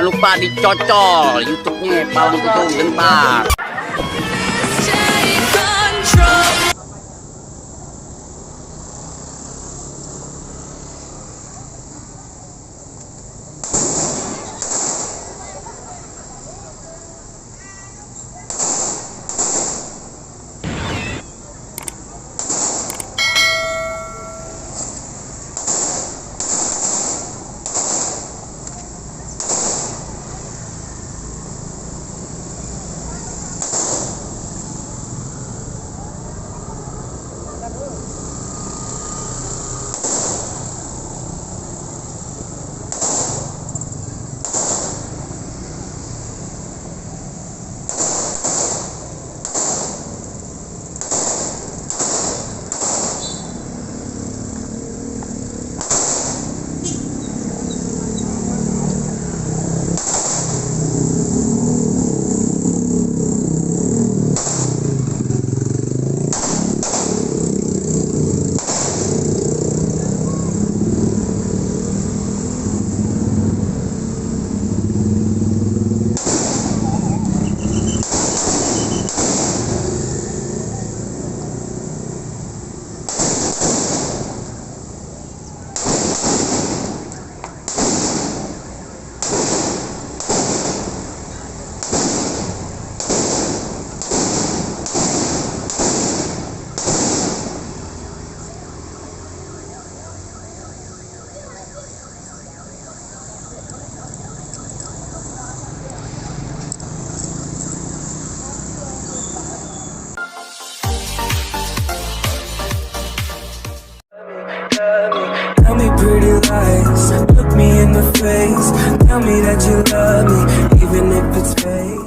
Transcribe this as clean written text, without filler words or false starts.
lupa dicocol YouTube-nya Palang Kutung Gentar. Tell me pretty lies, look me in the face. Tell me that you love me, even if it's fake.